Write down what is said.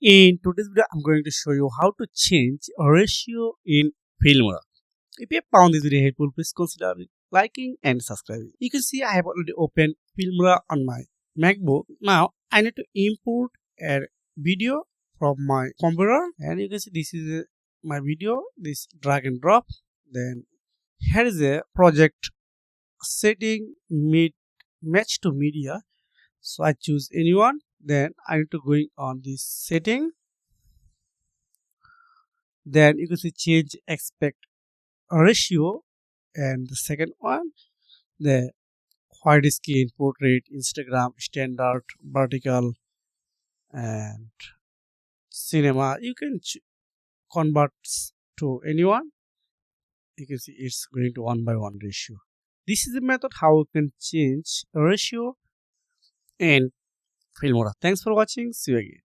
In today's video, I'm going to show you how to change a ratio in Filmora. If you have found this video helpful, please consider liking and subscribing. You can see I have already opened Filmora on my MacBook. Now I need to import a video from my computer, and you can see this is my video. This drag and drop. Then here is a project setting match to media. So I choose anyone. Then I need to go on this setting. Then you can see change aspect ratio, and the second one, the wide screen, portrait, Instagram, standard, vertical, and cinema. You can convert to anyone. You can see it's going to 1:1 ratio. This is the method how you can change a ratio in Filmora. Thanks for watching. See you again.